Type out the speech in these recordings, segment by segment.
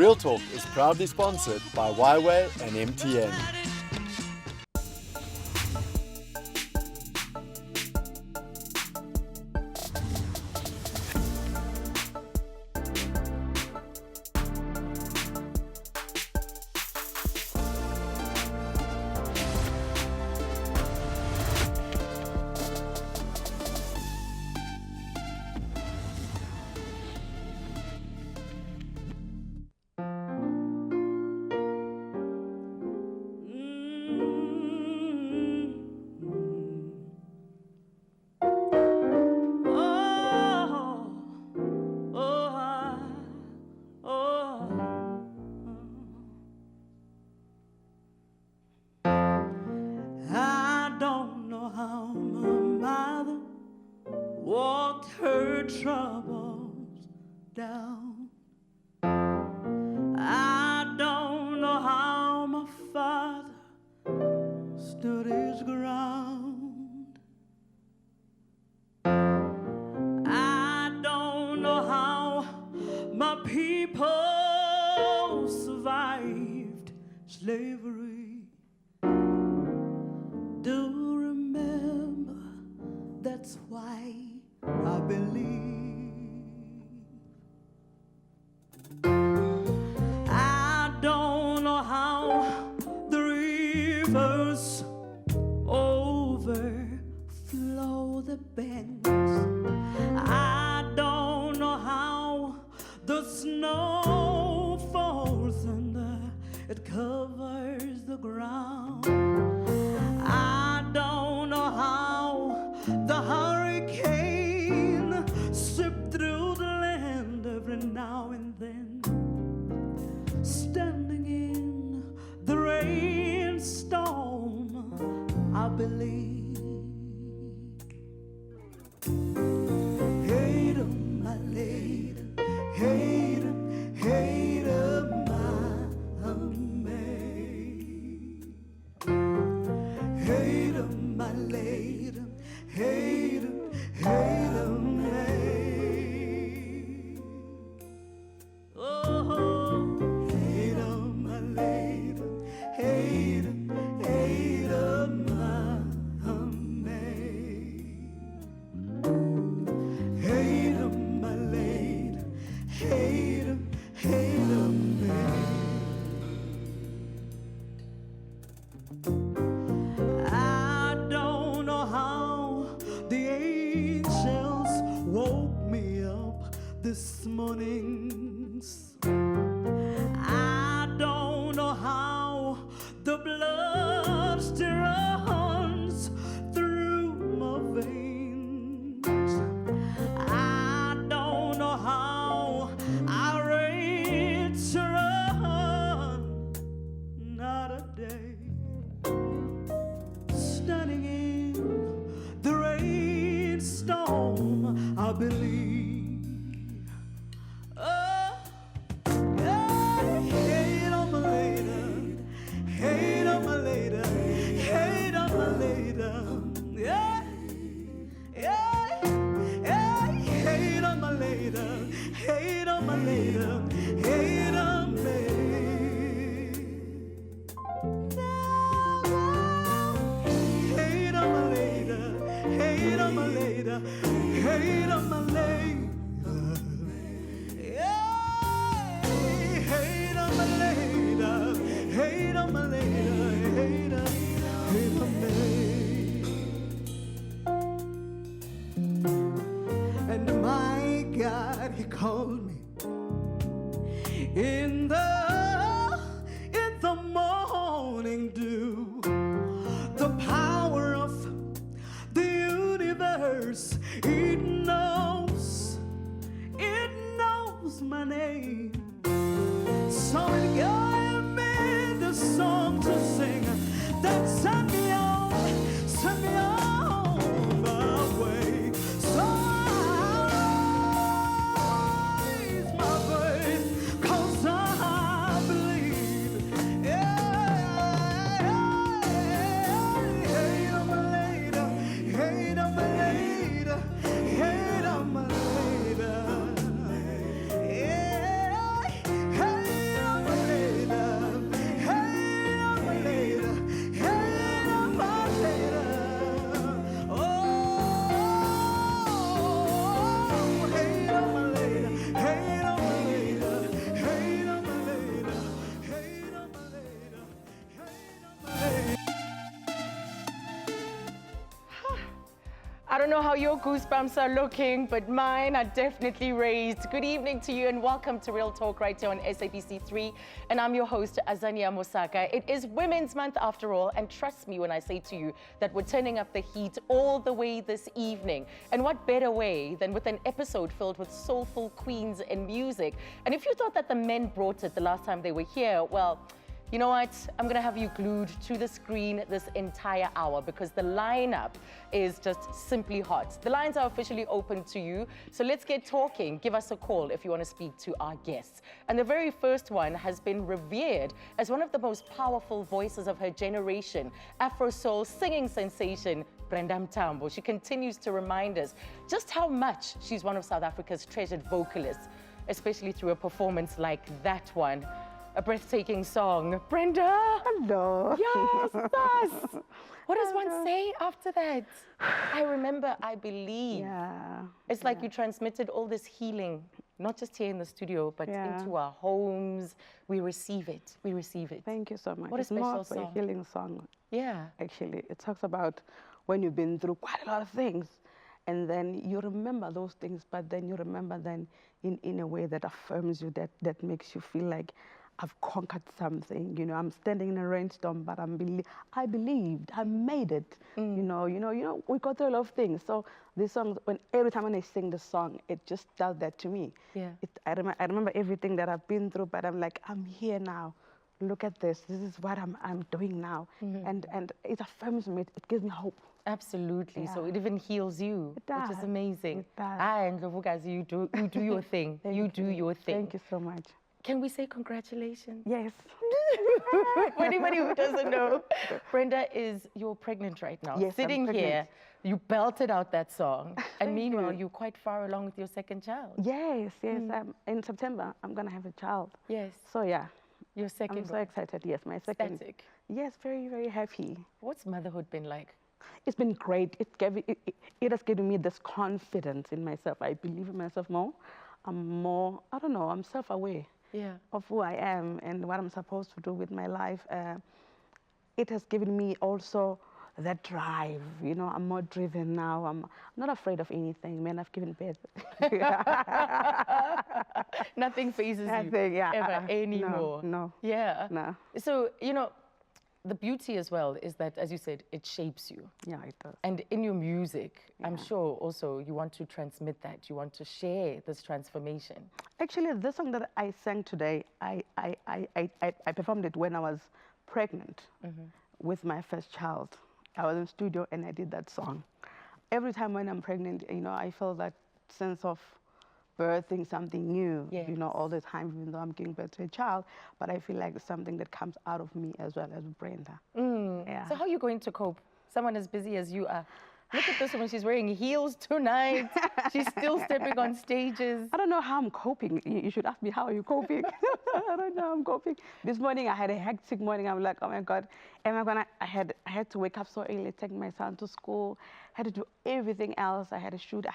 Real Talk is proudly sponsored by Y-Way and MTN. Her troubles down. I don't know how my father stood his ground. I don't know how my people survived slavery. Do remember, that's why I believe. I don't know how the rivers overflow the bends. I don't know how the snow falls and it covers the ground. I don't know how the hurricane sweep through the land every now and then. Standing in the rainstorm, I believe. Hater, my lady, hater, hater, my maid. Hater, my lady, hater, hater, maid. Oh, hater, my lady, hater, hater, my maid. Hater, my lady, hater, hater, maid. I don't know how the angels woke me up this morning. I don't know how the blood still runs through my veins. I don't know how I read to run, not a day. Standing in the rainstorm, I believe. Oh, yeah, hate on my lady, hate on my lady, hate on my lady, yeah, yeah, yeah, hate on my lady, hate on my lady, hate on me. Hate on my lady, hate on my lady, hate on my lady. Yeah, hate on my lady, hate on my lady, hate on me. And my God, He called me in the morning dew. The power of the universe, it knows my name. So it gave me the song to sing that sent me on my way. So I raise my voice 'cause I believe. Yeah, hate on my lady, hate on my lady, hate on my lady. Yeah. know how your goosebumps are looking, but mine are definitely raised. Good evening to you and welcome to Real Talk right here on SABC 3. And I'm your host, Azania Mosaka. It is Women's Month after all, and trust me when I say to you that we're turning up the heat all the way this evening. And what better way than with an episode filled with soulful queens and music. And if you thought that the men brought it the last time they were here, well, you know what? I'm gonna have you glued to the screen this entire hour because the lineup is just simply hot. The lines are officially open to you, so let's get talking. Give us a call if you want to speak to our guests. And the very first one has been revered as one of the most powerful voices of her generation, Afro soul singing sensation, Brenda Mtambo. She continues to remind us just how much she's one of South Africa's treasured vocalists, especially through a performance like that one. A breathtaking song. Brenda! Hello. Yes, sus. What does one say after that? I remember, I believe. Yeah. It's like you transmitted all this healing, not just here in the studio, but into our homes. We receive it. We receive it. Thank you so much. What a it's more special of a song. healing song. Yeah. Actually, it talks about when you've been through quite a lot of things, and then you remember those things, but then you remember them in a way that affirms you, that makes you feel like I've conquered something. You know, I'm standing in a rainstorm, but I believed, I made it. You know, we go through a lot of things. So this song, every time when I sing the song, it just does that to me. Yeah. I remember everything that I've been through, but I'm like, I'm here now. Look at this. This is what I'm doing now, and it affirms me. It gives me hope. Absolutely. Yeah. So it even heals you, It does. which is amazing. It does. And Ndlovukazi, you do your thing. You do your thing. Thank you so much. Can we say congratulations? Yes. For anybody who doesn't know, Brenda you're pregnant right now. Yes, I'm Sitting here, pregnant. you belted out that song. And Thank meanwhile, you. you're quite far along with your second child. Yes. In September, I'm gonna have a child. Yes. So yeah, Your second I'm so one. excited. Yes, my second. Ecstatic. Yes, very, very happy. What's motherhood been like? It's been great. It has given me this confidence in myself. I believe in myself more. I'm more, I don't know, I'm self-aware Yeah. of who I am and what I'm supposed to do with my life. It has given me also that drive. You know, I'm more driven now. I'm not afraid of anything. Man, I've given birth. Nothing phases Nothing, you yeah, ever anymore. no. Yeah. No. So, you know, the beauty as well is that, as you said, it shapes you. Yeah, it does. And in your music, I'm sure also you want to transmit that. You want to share this transformation. Actually, this song that I sang today, I performed it when I was pregnant with my first child. I was in studio and I did that song. Every time when I'm pregnant, you know, I feel that sense of birthing something new, you know, all the time, even though I'm giving birth to a child, but I feel like it's something that comes out of me as well as Brenda. Yeah. So how are you going to cope? Someone as busy as you are. Look at this woman, she's wearing heels tonight. She's still stepping on stages. I don't know how I'm coping. You should ask me, how are you coping? I don't know how I'm coping. This morning I had a hectic morning. I'm like, oh my God, am I gonna, I had to wake up so early, take my son to school, had to do everything else. I had a shoot,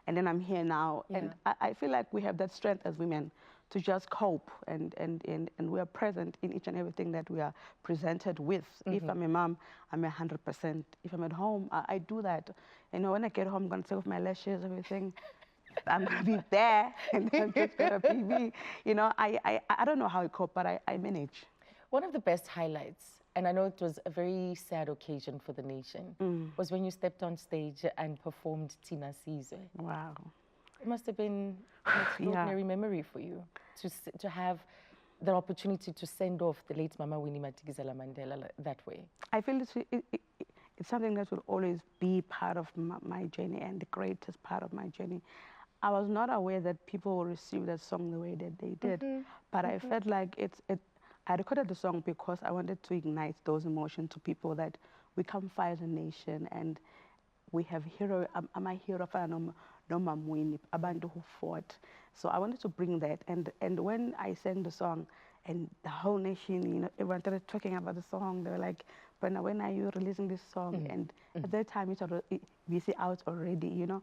and then I'm here now. Yeah. And I feel like we have that strength as women to just cope, and we are present in each and everything that we are presented with. If I'm a mom, I'm 100%. If I'm at home, I do that. You know, when I get home, I'm gonna take off my lashes, everything. I'm gonna be there, and I'm just gonna be me. You know, I don't know how I cope, but I manage. One of the best highlights, and I know it was a very sad occasion for the nation, was when you stepped on stage and performed Tina Sizwe. Wow. It must have been an extraordinary memory for you to have the opportunity to send off the late Mama Winnie Madikizela Mandela that way. I feel it's something that will always be part of my journey and the greatest part of my journey. I was not aware that people will receive that song the way that they did, but I felt like I recorded the song because I wanted to ignite those emotions to people that we come fire as a nation and we have hero. I'm a hero for no Mamwini, abantu who fought. So I wanted to bring that, and when I sang the song, and the whole nation, you know, everyone started talking about the song. They were like, "Brenda, when are you releasing this song?" And at that time, it was out already, you know.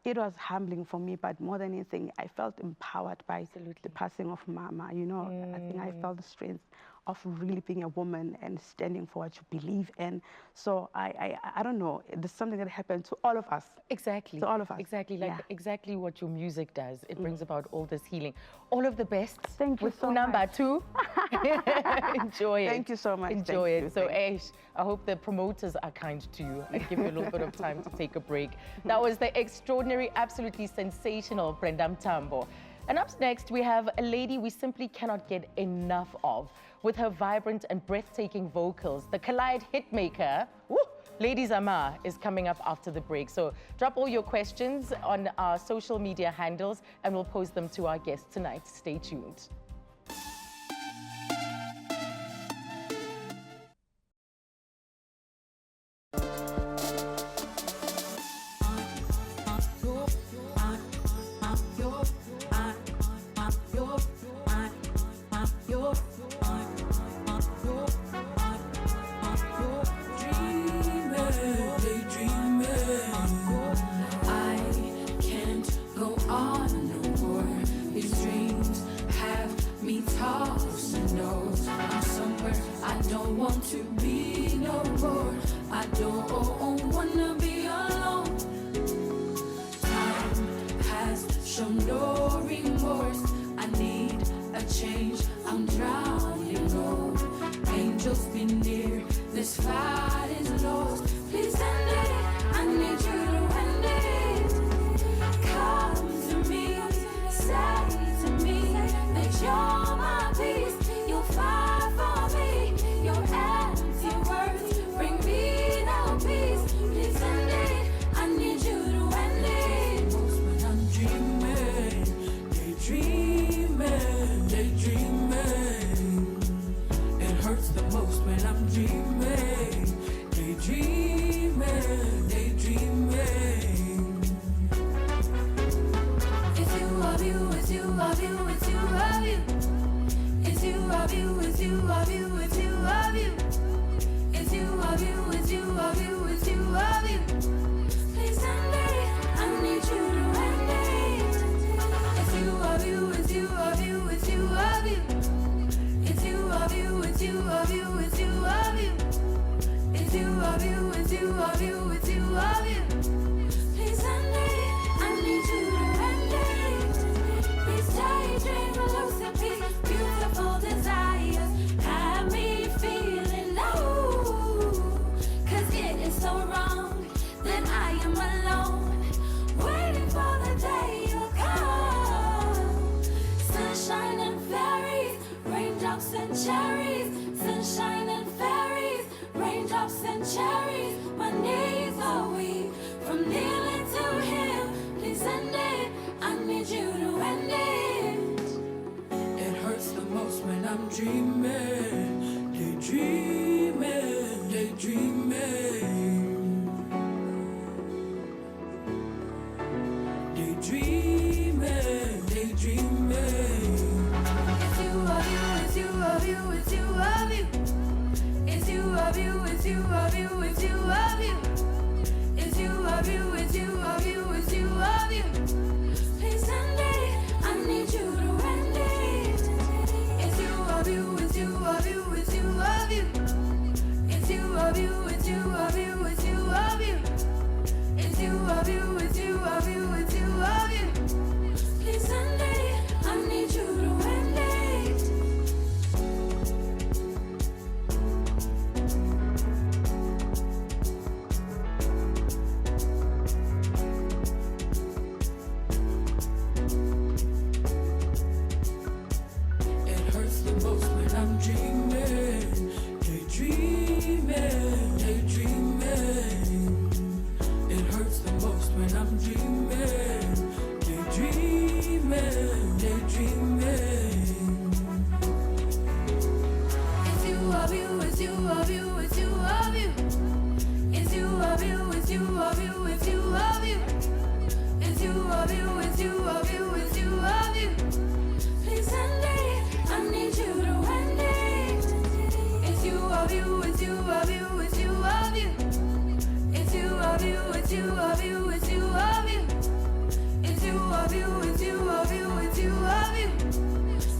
It was humbling for me, but more than anything, I felt empowered by the passing of Mama. You know, I think I felt the strength of really being a woman and standing for what you believe in. So I don't know, there's something that happened to all of us. Exactly. To all of us. Exactly, like Yeah. exactly what your music does. It brings about all this healing. All of the best. Thank you with so number much. 2. Enjoy it. Thank you so much. Enjoy Thank it. you. So, Thank Ash, I hope the promoters are kind to you and give you a little bit of time to take a break. That was the extraordinary, absolutely sensational Brenda Mtambo. And up next, we have a lady we simply cannot get enough of. With her vibrant and breathtaking vocals, the Collide hitmaker, Lady Zama, is coming up after the break. So drop all your questions on our social media handles and we'll pose them to our guests tonight. Stay tuned.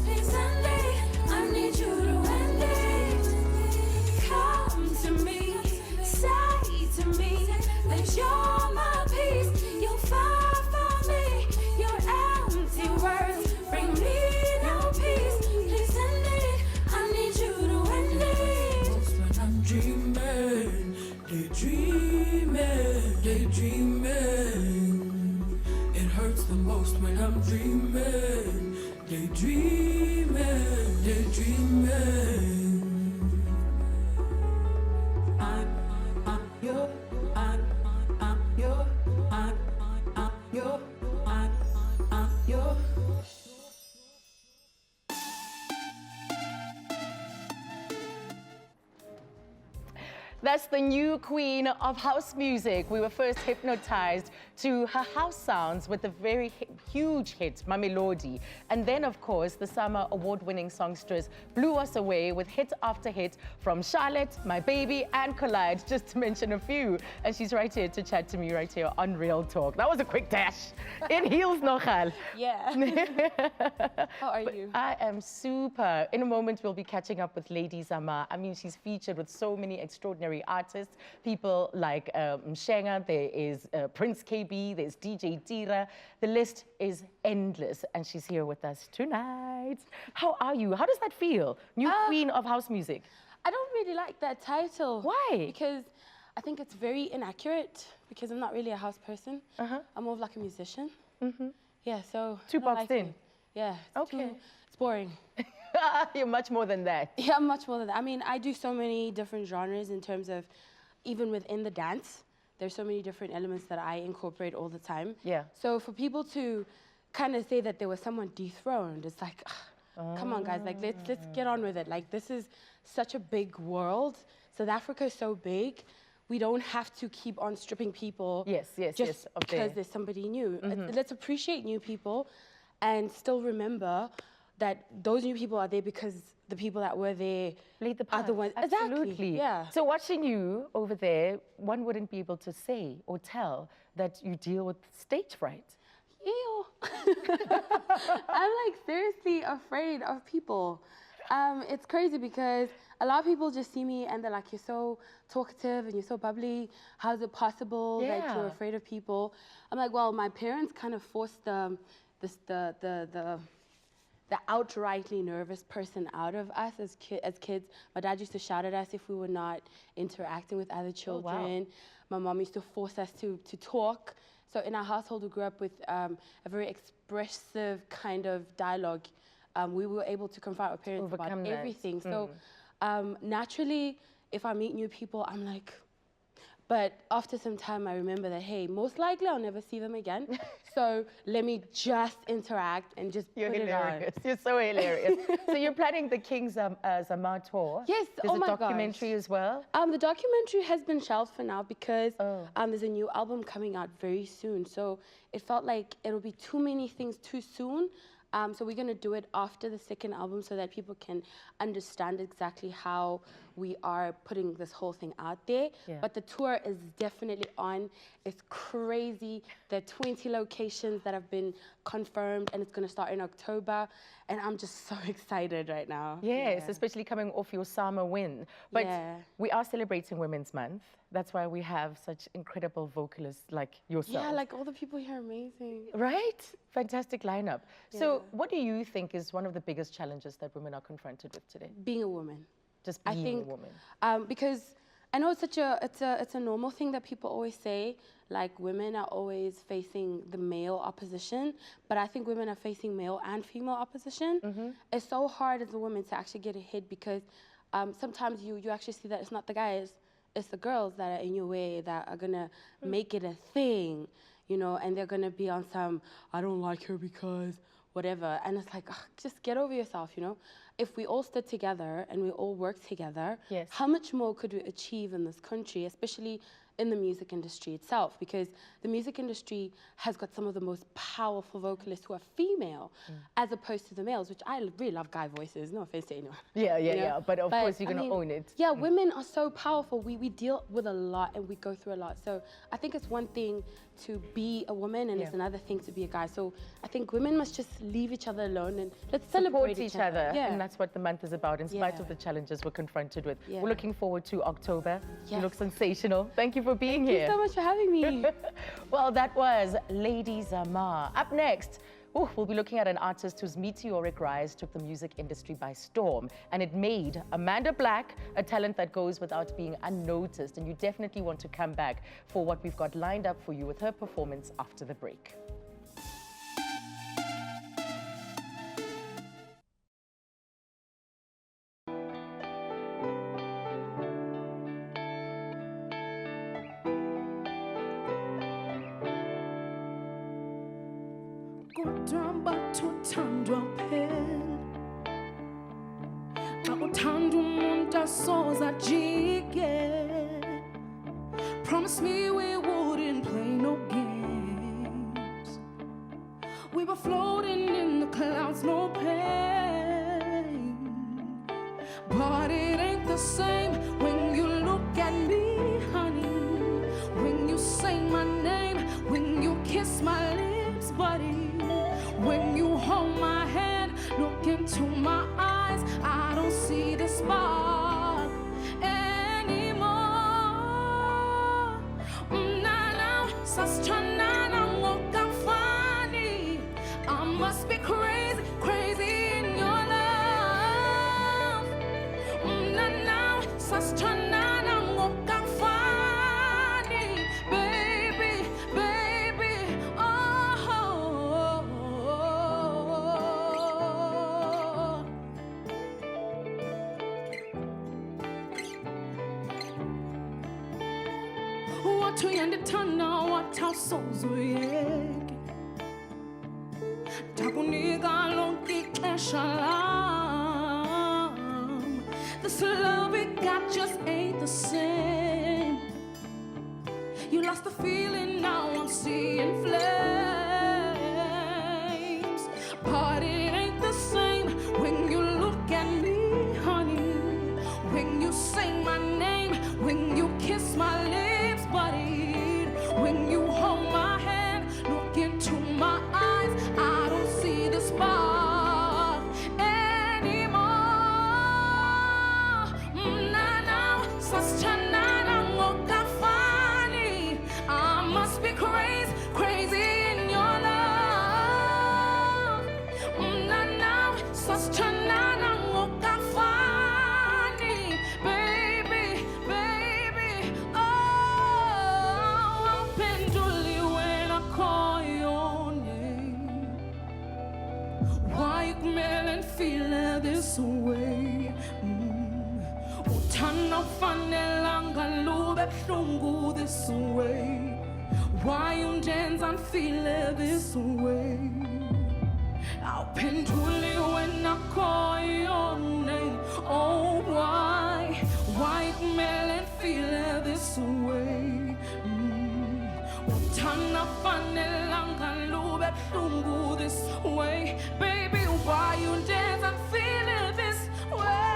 Please, Sunday, I need you to end it. you're my peace. You fight for me. Your empty words bring me no peace. Please end it. I need you to end it. When I'm dreaming, daydreaming. It hurts the most when I'm dreaming, daydreaming. I'm your, I'm your, I'm your, I'm your. That's the new queen of house music. We were first hypnotized to her house sounds with the very huge hit, Mamelodi. And then, of course, the summer award-winning songstress blew us away with hit after hit from Charlotte, My Baby, and Collide, just to mention a few. And she's right here to chat to me right here on Real Talk. That was a quick dash. In heels, nogal. Yeah. How are you? I am super. In a moment, we'll be catching up with Lady Zama. I mean, she's featured with so many extraordinary artists, people like Mshenga, there is Prince KB, there's DJ Tira. The list is endless, and she's here with us tonight. How are you? How does that feel? New queen of house music. I don't really like that title. Why? Because I think it's very inaccurate, because I'm not really a house person. I'm more of like a musician. Yeah, so Too I don't boxed like in. it. Yeah. Okay. It's boring. You're much more than that. Yeah, I'm much more than that. I mean, I do so many different genres in terms of, even within the dance, there's so many different elements that I incorporate all the time. Yeah. So for people to kind of say that there was someone dethroned, it's like, come on, guys, like let's get on with it. Like, this is such a big world. South Africa is so big. We don't have to keep on stripping people. Yes, just up because there. there's somebody new. Let's appreciate new people, and still remember that those new people are there because the people that were there Played the are part. the ones. Absolutely. Exactly. Yeah. So watching you over there, one wouldn't be able to say or tell that you deal with stage fright. Ew. I'm like seriously afraid of people. It's crazy because a lot of people just see me and they're like, you're so talkative and you're so bubbly. How's it possible that you're Yeah. afraid of people? I'm like, well, my parents kind of forced the outrightly nervous person out of us as kids. My dad used to shout at us if we were not interacting with other children. My mom used to force us to talk. So in our household, we grew up with a very expressive kind of dialogue. We were able to confront our parents Overcome about that. everything. So naturally, if I meet new people, I'm like, but after some time, I remember that, hey, most likely I'll never see them again. So let me just interact and just You're put hilarious. it on. You're so hilarious. So you're planning the King's Zama tour? Yes, There's oh a my documentary gosh. as well? The documentary has been shelved for now because there's a new album coming out very soon. So it felt like it'll be too many things too soon. So we're going to do it after the second album so that people can understand exactly how we are putting this whole thing out there. Yeah. But the tour is definitely on. It's crazy. There are 20 locations that have been confirmed, and it's going to start in October. And I'm just so excited right now. Yes, Yeah. especially coming off your summer win. But Yeah. we are celebrating Women's Month. That's why we have such incredible vocalists like yourself. Yeah, like all the people here are amazing. Right? Fantastic lineup. So Yeah. what do you think is one of the biggest challenges that women are confronted with today? Being a woman. Just I being think, a woman. because I know it's a normal thing that people always say, like women are always facing the male opposition, but I think women are facing male and female opposition. It's so hard as a woman to actually get ahead because sometimes you actually see that it's not the guys, it's the girls that are in your way that are gonna make it a thing, you know, and they're gonna be on some, I don't like her because whatever. And it's like, ugh, just get over yourself, you know. If we all stood together and we all worked together, Yes. how much more could we achieve in this country, especially in the music industry itself? Because the music industry has got some of the most powerful vocalists who are female, as opposed to the males, which I really love guy voices, no offense to anyone. Yeah. you know? But of course, you're I going to mean, own it. Yeah, women are so powerful. We deal with a lot and we go through a lot. So I think it's one thing to be a woman and it's another thing to be a guy. So I think women must just leave each other alone and let's celebrate Support each other. Yeah. And that's what the month is about, in spite Yeah. of the challenges we're confronted with. Yeah. We're looking forward to October. You Yes. look sensational. Thank you for for being Thank here. you so much for having me. Well, that was Lady Zama. Up next, we'll be looking at an artist whose meteoric rise took the music industry by storm. And it made Amanda Black a talent that goes without being unnoticed. And you definitely want to come back for what we've got lined up for you with her performance after the break. Kudamba tuthandwa phela xa uthanda umuntu asoza jike. Promise me we wouldn't play no games. We were floating in the clouds, no pain. But it ain't the same when you look at me, honey. When you say my name, when you kiss my lips, buddy. When you hold my hand, look into my eyes, I don't see the spark anymore. Now, sastranana moka funny. I must be crazy, crazy in your love. Now, sastranana moka funny, baby, baby, oh. What you yanditana, what our souls wake. Takuniga lonki keshalam. This love we got just ain't the same. You lost the feeling, now I'm seeing flames. But it ain't the same when you look at me, honey. When you say my name, when you kiss my lips, buddy. When you hold my hand, look into my eyes, I don't see the spark anymore. Now, sastranana moka funny. I must be crazy, crazy in your love. Now, sastranana moka funny, baby, baby, oh. Penduli when I call your name. Why you smell and feel this way? Utana fanelanga lube flungu this way. Why you dance and feel this way? I'll penduli when I call your name. Oh, why you smell and feel this way? Utana fanelanga lube flungu this way. Baby, why you dance and feel this way?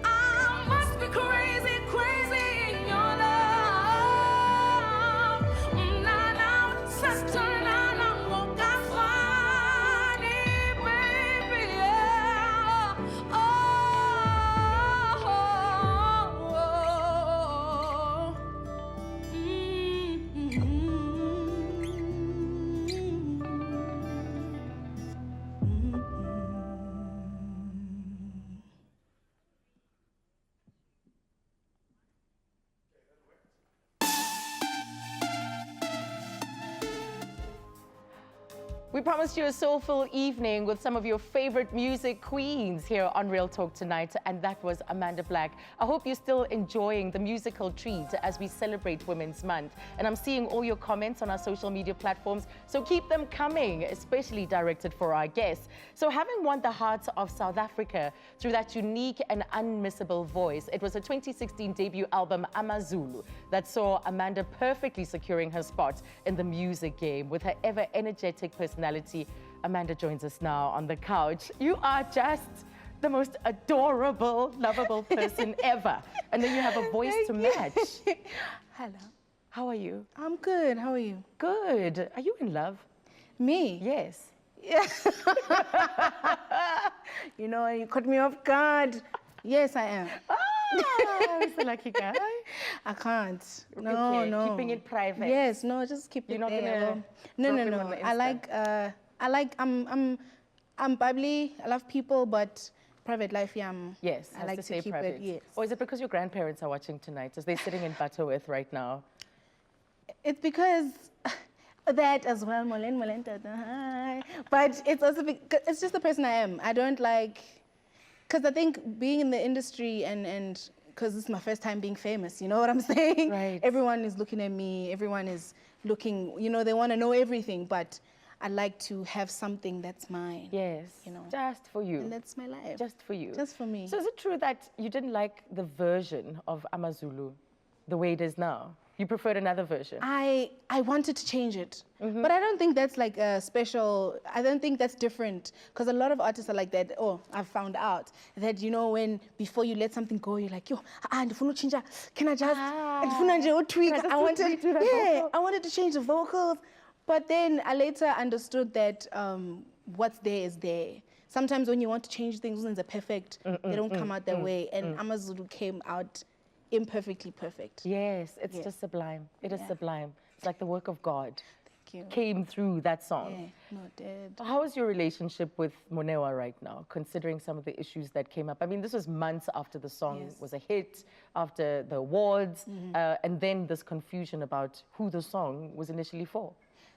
I must be crazy, crazy in your love. Now, sastranana moka funny, baby, yeah. Oh. We promised you a soulful evening with some of your favorite music queens here on Real Talk tonight, and that was Amanda Black. I hope you're still enjoying the musical treat as we celebrate Women's Month. And I'm seeing all your comments on our social media platforms, so keep them coming, especially directed for our guests. So having won the hearts of South Africa through that unique and unmissable voice, it was a 2016 debut album, Amazulu, that saw Amanda perfectly securing her spot in the music game with her ever-energetic personality. Amanda joins us now on the couch. You are just the most adorable, lovable person ever. And then you have a voice to match. Hello. How are you? I'm good. How are you? Good. Are you in love? Me? Yes. Yeah. You know, you caught me off guard. Yes, I am. I'm so lucky guy. I can't. No, Okay, no. keeping it private. Yes, no, just keep You're it not there. gonna alone. No, no, drop him on no. the I like. I'm bubbly. I love people, but private life, yeah. Yes, I has like to to stay keep private. it. Yes. Or is it because your grandparents are watching tonight? As they're sitting in Butterworth right now? It's because that as well, Molen, hi. But it's also because it's just the person I am. I don't like, because I think being in the industry and because this is my first time being famous, you know what I'm saying? Right. Everyone is looking at me. Everyone is looking. You know, they want to know everything, but I like to have something that's mine. Yes. You know. Just for you. And that's my life. Just for you. Just for me. So is it true that you didn't like the version of AmaZulu the way it is now? You preferred another version? I wanted to change it, but I don't think that's like a special. I don't think that's different because a lot of artists are like that. Oh, I've found out that, you know, when before you let something go, you're like, yo, ndifuna uchinja. Can I just? Ndifuna nje utweak. Can I just I wanted, do that yeah, vocal? I wanted to change the vocals, but then I later understood that what's there is there. Sometimes when you want to change things, when they're perfect, they don't come out that way. And AmaZulu came out imperfectly perfect. Yes, it's Yeah. just sublime. It is Yeah. sublime. It's like the work of God Thank you. came through that song. Yeah, no, it did. How is your relationship with Monewa right now, considering some of the issues that came up? I mean, this was months after the song Yes. was a hit, after the awards, and then this confusion about who the song was initially for.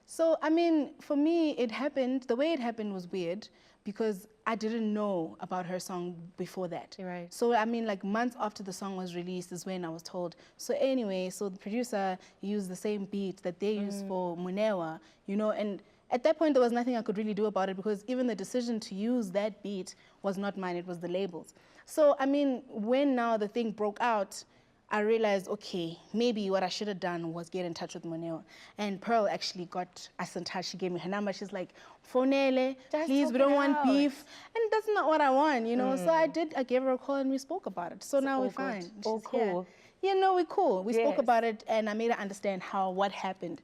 So, I mean, for me, it happened, the way it happened was weird because I didn't know about her song before that. You're right. So, I mean, like months after the song was released is when I was told. So anyway, so the producer used the same beat that they used for Munewa, you know, and at that point there was nothing I could really do about it because even the decision to use that beat was not mine, it was the label's. So, I mean, when now the thing broke out, I realized, okay, maybe what I should have done was get in touch with Moneo. And Pearl actually got us in touch. She gave me her number. She's like, Fonele, Just please, talk we it don't want out. beef. And that's not what I want, you know? So I gave her a call and we spoke about it. So now all we're good. fine. All She's here. cool. Yeah, no, we're cool. We spoke Yes. about it and I made her understand what happened.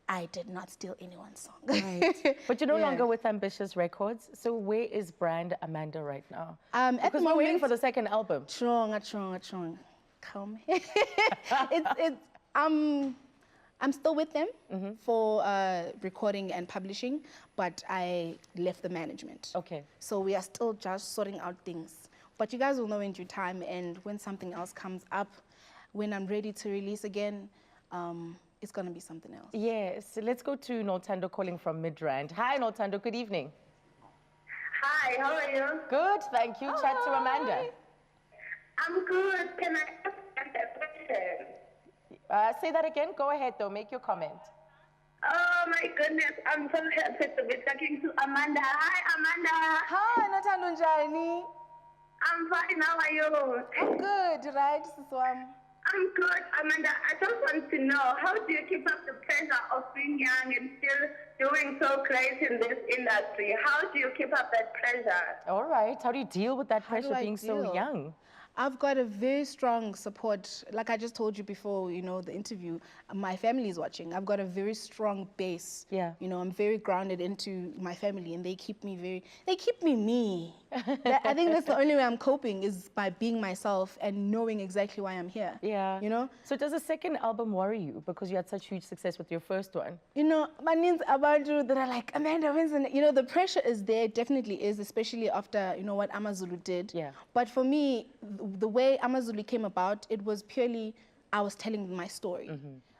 I did not steal anyone's song. Right. But you're no Yeah. longer with Ambitious Records. So where is brand Amanda right now? At the Because we're waiting moment- for the second album. Trong. Come. I'm still with them for recording and publishing, but I left the management. Okay. So we are still just sorting out things. But you guys will know in due time, and when something else comes up, when I'm ready to release again, it's gonna be something else. Yes. So let's go to Noltando calling from Midrand. Hi, Noltando. Good evening. Hi, how are you? Good. Thank you. Chat to Amanda. I'm good. Can I ask a question? Say that again. Go ahead, though. Make your comment. Oh my goodness, I'm so happy to be talking to Amanda. Hi, Amanda. Hi, Notando Njani. I'm fine. How are you? I'm good, right? I'm good, Amanda. I just want to know, how do you keep up the pressure of being young and still doing so great in this industry? How do you keep up that pressure? All right. How do you deal with that How do pressure I being so deal? young? I've got a very strong support. Like I just told you before, you know, the interview, my family is watching. I've got a very strong base. Yeah. You know, I'm very grounded into my family and they keep me me. I think that's the only way I'm coping is by being myself and knowing exactly why I'm here. Yeah. You know? So does the second album worry you because you had such huge success with your first one? You know, my names about you that are like, Amanda, when's the you know, the pressure is there, definitely is, especially after, you know, what AmaZulu did. Yeah. But for me, the way AmaZulu came about, it was purely, I was telling my story.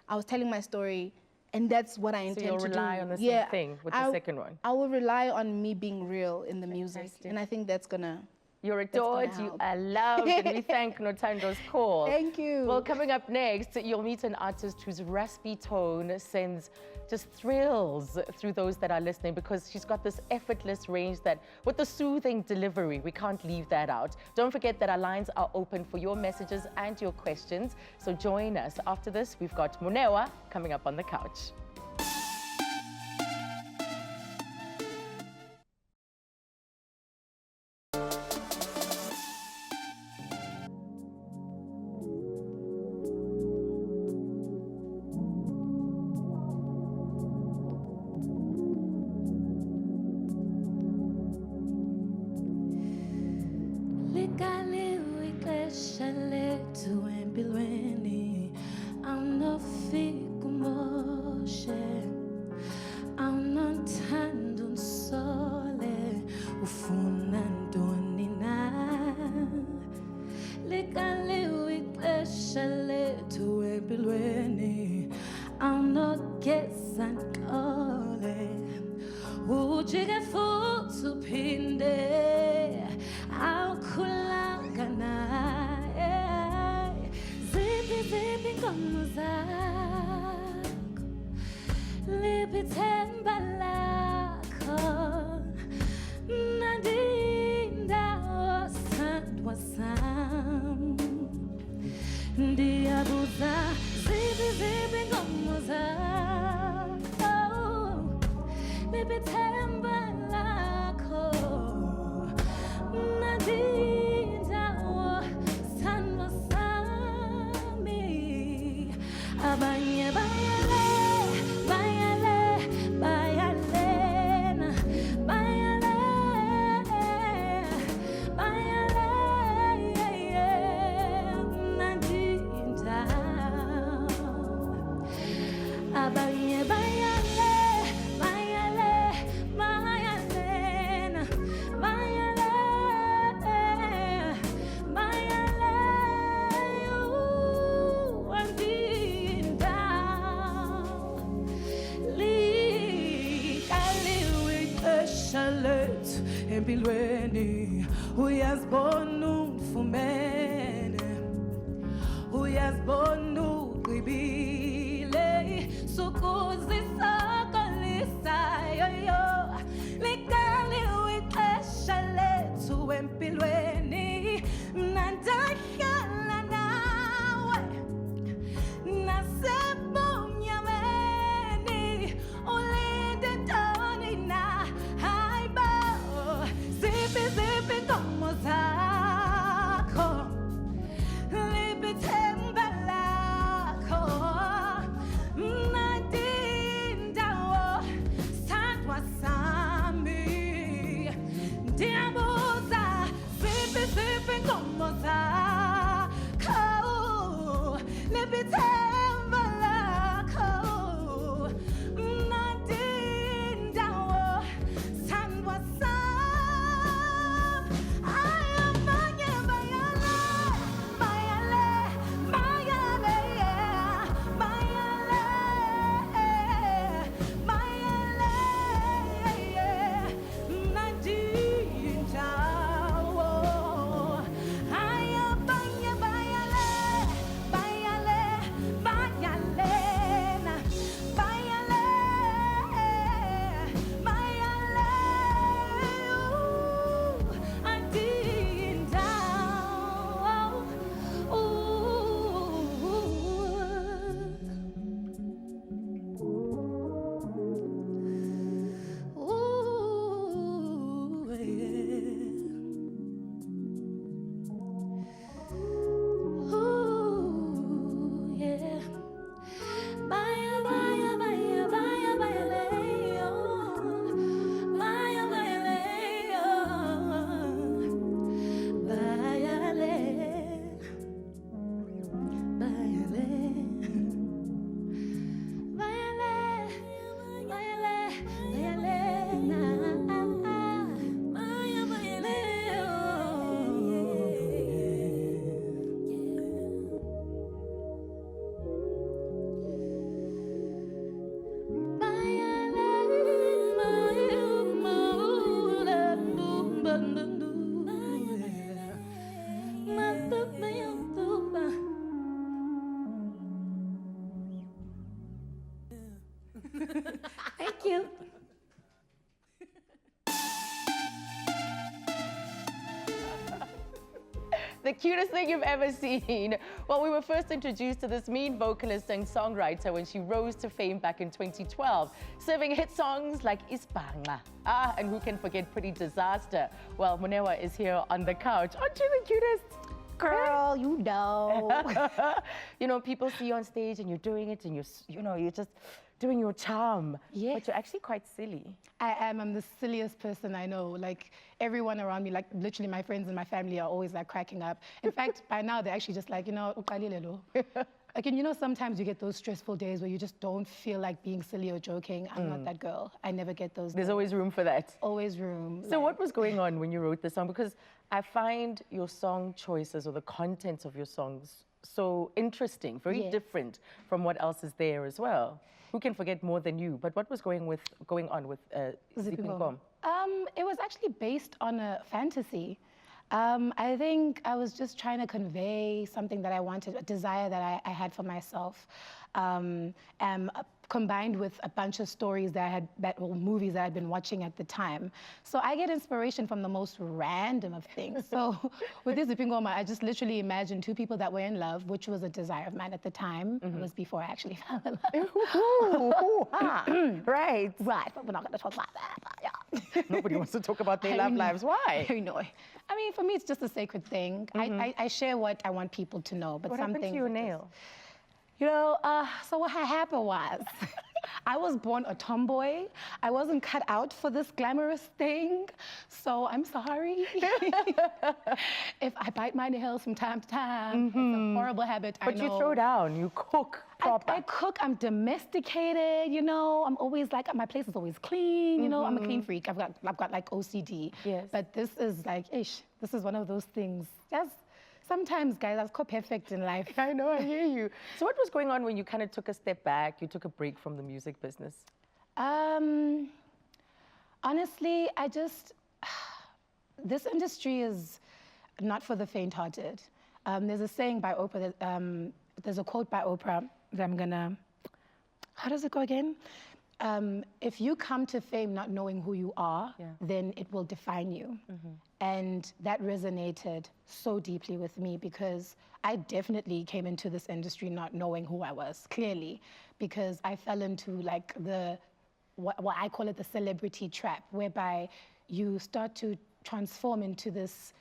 I was telling my story, and that's what I intend you'll to do. rely on the same thing with the second one? I will rely on me being real in the music, Fantastic. and I think that's gonna. You're gonna adored, you help. are loved, and we thank Notando's call. Thank you. Well, coming up next, you'll meet an artist whose raspy tone sends just thrills through those that are listening because she's got this effortless range that, with the soothing delivery, we can't leave that out. Don't forget that our lines are open for your messages and your questions, so join us. After this, we've got Monewa coming up on the couch. empilweni awunogeza nkole ujike futhi uphinde awukhulanga naye ziphi inkomo zakho liphi ithemba lakho nandindawo sandwa sami ndiyabuza ziphi inkomo zakho liphi ithemba lakho nandindawo sandwa sami abanye bayale bayalena bayale nandindawo abanye bayale bayalena bayale andindawo likaliwe ixesha lethu empilweni uyazibona ufumene uyazibona ugqibile sukuzisokolisayo likaliwe ixesha lethu empilweni nandahlala nawe nasebumnyameni ulinde ntoni na hayibo ziphi inkomo zakho liphi ithemba lakho nandindawo sandwa sami ndiyabuza ziphi inkomo zakho liphi ithemba lakho nandindawo sandwa sami abanye bayale Thank you. The cutest thing you've ever seen. Well, we were first introduced to this mean vocalist and songwriter when she rose to fame back in 2012, serving hit songs like Isbanga. And who can forget Pretty Disaster? Well, Munewa is here on the couch. Aren't you the cutest? Girl, you know. You know, people see you on stage and you're doing it and you're just doing your charm. Yes. But you're actually quite silly. I am. I'm the silliest person I know. Like, everyone around me, like, literally my friends and my family are always, like, cracking up. In fact, by now, they're actually just like, you know, uqalile. Like, and you know, sometimes you get those stressful days where you just don't feel like being silly or joking. I'm not that girl. I never get those There's days. always room for that. Always room. So what was going on when you wrote the song? Because I find your song choices or the content of your songs so interesting, very Yes. different from what else is there as well. Who can forget more than you? But what was going on with Zipingom? It was actually based on a fantasy. I think I was just trying to convey something that I wanted, a desire that I had for myself, combined with a bunch of stories or movies that I'd been watching at the time. So I get inspiration from the most random of things. So with this Zipingoma, I just literally imagined two people that were in love, which was a desire of mine at the time. It was before I actually fell in love. Right. Right, but we're not going to talk about that. Yeah. Nobody wants to talk about their love lives. Why? I know. I mean, for me, it's just a sacred thing. I share what I want people to know. But What some happened to things your are just- nail? You know, so what had happened was, I was born a tomboy. I wasn't cut out for this glamorous thing. So I'm sorry. If I bite my nails from time to time, it's a horrible habit, I know. But you throw down, you cook proper. I cook, I'm domesticated, you know. I'm always like, my place is always clean, you know. I'm a clean freak. I've got like OCD. Yes. But this is like, this is one of those things. Yes. Sometimes, guys, I was quite perfect in life. I know, I hear you. So what was going on when you kind of took a step back, you took a break from the music business? Honestly, this industry is not for the faint-hearted. There's a saying by Oprah, there's a quote by Oprah that I'm gonna, how does it go again? If you come to fame not knowing who you are, then it will define you. And that resonated so deeply with me because I definitely came into this industry not knowing who I was, clearly, because I fell into like what I call it the celebrity trap, whereby you start to transform into this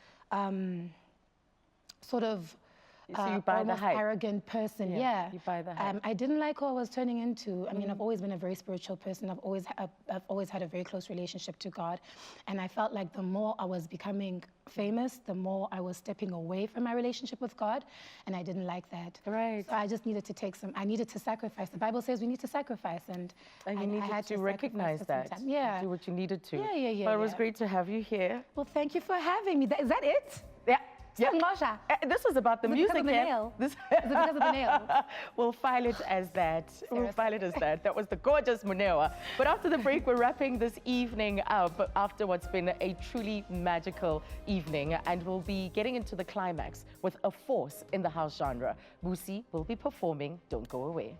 sort of So you buy the almost hype. arrogant person. Yeah, Yeah, you buy the hype. I didn't like who I was turning into. I mean, I've always been a very spiritual person. I've always had a very close relationship to God, and I felt like the more I was becoming famous, the more I was stepping away from my relationship with God, and I didn't like that. Right. So I just needed to I needed to sacrifice. The Bible says we need to sacrifice, and And you I needed had to sacrifice recognize for some that. time. Yeah. Do what you needed to. Yeah. But it was great to have you here. Well, thank you for having me. Is that it? Yeah. Sangosha. This was about the Is it music. because of the yeah? nail? This Is it because of the nail? We'll file it as that. We'll file it as that. That was the gorgeous Munewa. But after the break, we're wrapping this evening up after what's been a truly magical evening. And we'll be getting into the climax with a force in the house genre. Busi will be performing. Don't go away.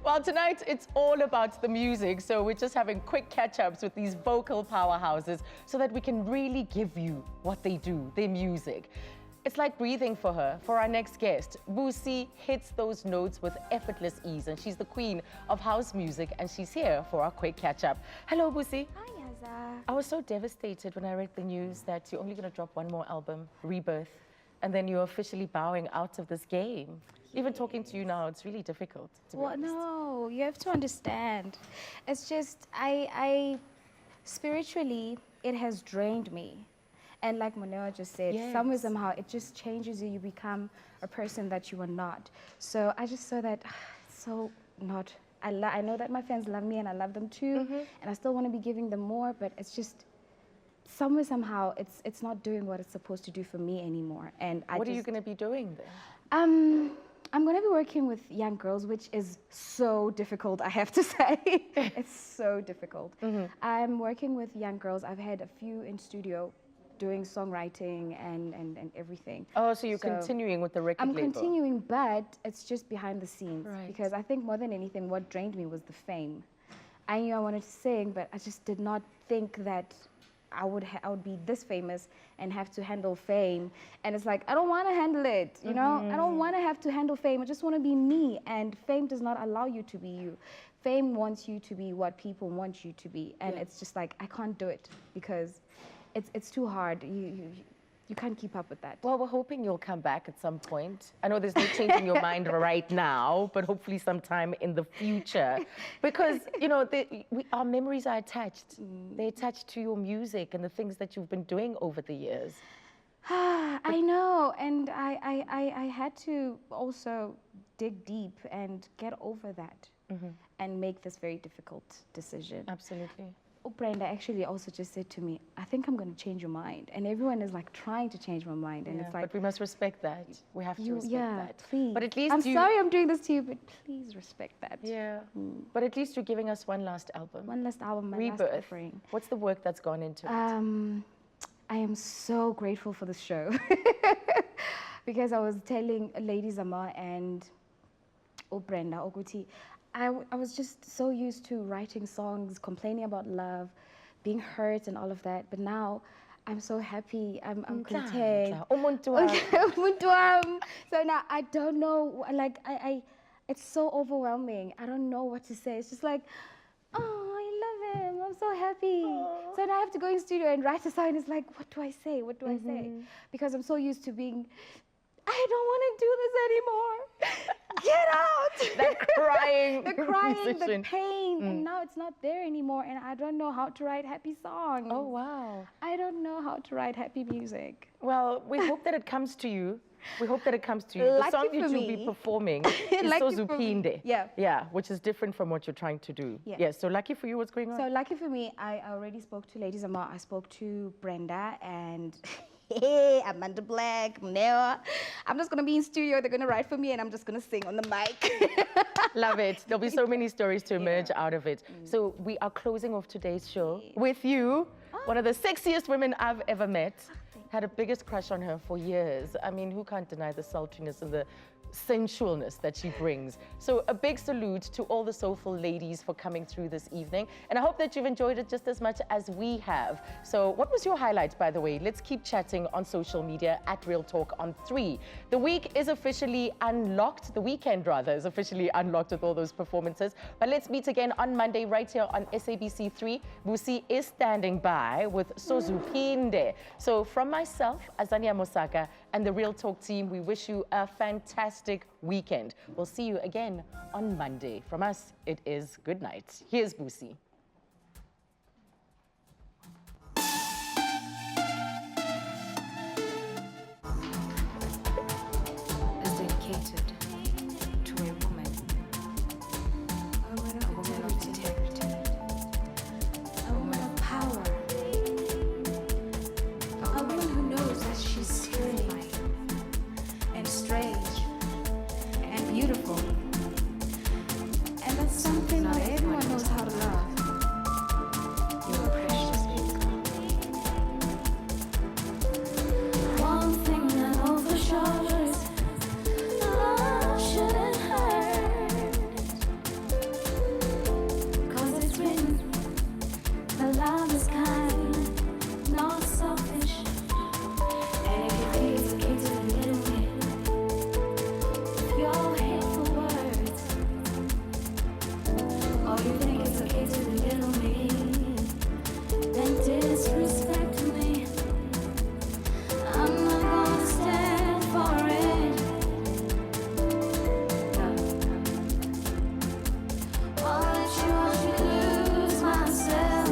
Well, tonight it's all about the music, so we're just having quick catch-ups with these vocal powerhouses so that we can really give you what they do, their music. It's like breathing for her. For our next guest, Busi hits those notes with effortless ease, and she's the queen of house music, and she's here for our quick catch-up. Hello, Busi. Hi, Azza. I was so devastated when I read the news that you're only going to drop one more album, Rebirth, and then you're officially bowing out of this game. Even talking to you now, it's really difficult, to be Well, honest. no, you have to understand. It's just, spiritually, it has drained me. And like Moneo just said, somewhere, somehow, it just changes you. You become a person that you are not. So I just saw that, so not, I know that my fans love me and I love them too. And I still want to be giving them more, but it's just, somewhere, somehow, it's not doing what it's supposed to do for me anymore. And What are you going to be doing then? I'm going to be working with young girls, which is so difficult, I have to say. It's so difficult. I'm working with young girls. I've had a few in studio doing songwriting and everything. Oh, so you're continuing with the record label? I'm continuing, but it's just behind the scenes. Right. Because I think more than anything, what drained me was the fame. I knew I wanted to sing, but I just did not think that I would be this famous and have to handle fame. And it's like, I don't want to handle it, you know? I don't want to have to handle fame. I just want to be me. And fame does not allow you to be you. Fame wants you to be what people want you to be. And it's just like, I can't do it because it's too hard. You can't keep up with that. Well, we're hoping you'll come back at some point. I know there's no changing your mind right now, but hopefully sometime in the future. Because, you know, our memories are attached. They're attached to your music and the things that you've been doing over the years. I know, and I had to also dig deep and get over that. and make this very difficult decision. Absolutely. Brenda actually also just said to me, I think I'm going to change your mind. And everyone is like trying to change my mind. And Yeah, it's like, but we must respect that. We have to respect that. please. But at least I'm sorry I'm doing this to you, but please respect that. Yeah. But at least you're giving us one last album. One last album, my last Rebirth. offering. What's the work that's gone into it? I am so grateful for this show. Because I was telling Lady Zama and Brenda Oguti, I was just so used to writing songs, complaining about love, being hurt and all of that. But now I'm so happy. I'm content. Umuntu wami. Umuntu wami. So now I don't know, like it's so overwhelming. I don't know what to say. It's just like, oh, I love him. I'm so happy. So now I have to go in studio and write a song. It's like, what do I say? What do I say? Because I'm so used to being, I don't want to do this anymore. Get out! That crying, the crying, musician. the pain, and now it's not there anymore. And I don't know how to write happy songs. Oh wow! I don't know how to write happy music. Well, we hope that it comes to you. We hope that it comes to you. Lucky The song for that you'll me. be performing is Lucky So for me. Zupinde. Yeah. Yeah, which is different from what you're trying to do. Yeah. So lucky for you, what's going on? So lucky for me, I already spoke to Lady Zama. I spoke to Brenda and hey, Amanda Black, Mnewa. I'm just going to be in studio. They're going to write for me and I'm just going to sing on the mic. Love it. There'll be so many stories to emerge out of it. So we are closing off today's show with you, one of the sexiest women I've ever met. Had a biggest crush on her for years. I mean, who can't deny the sultriness and the sensualness that she brings. So a big salute to all the soulful ladies for coming through this evening. And I hope that you've enjoyed it just as much as we have. So what was your highlight, by the way? Let's keep chatting on social media at Real Talk on 3. The week is officially unlocked. The weekend, rather, is officially unlocked with all those performances. But let's meet again on Monday right here on SABC 3. Busi is standing by with Sozupinde. So from myself, Azania Mosaka, and the Real Talk team, we wish you a fantastic weekend. We'll see you again on Monday. From us, it is good night. Here's Busi. Is dedicated to a woman of integrity, a woman of power, a woman who knows that she's stunning and strange and beautiful, and that's something not everyone knows how to love. You're precious, baby. One thing I know for sure is love shouldn't hurt, 'cause it's written the love is kind, not selfish. And if you think it's okay to be little bit with your hateful words, or you think it's okay to belittle me, then disrespect me. I'm not gonna stand for it. No. I'll let you watch me lose myself.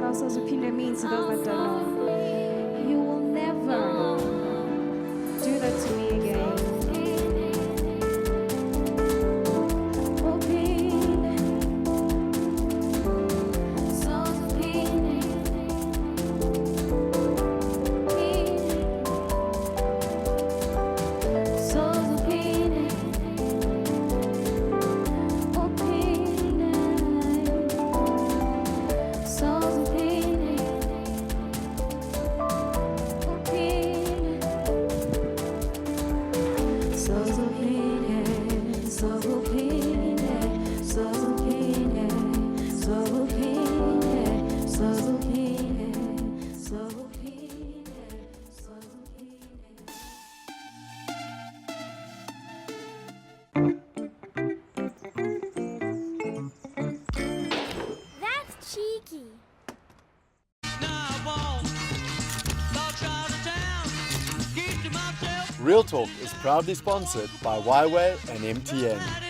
what Sozupinde means to those that don't know. You will never do that to me again. That's cheeky. Real Talk is proudly sponsored by YWAY and MTN.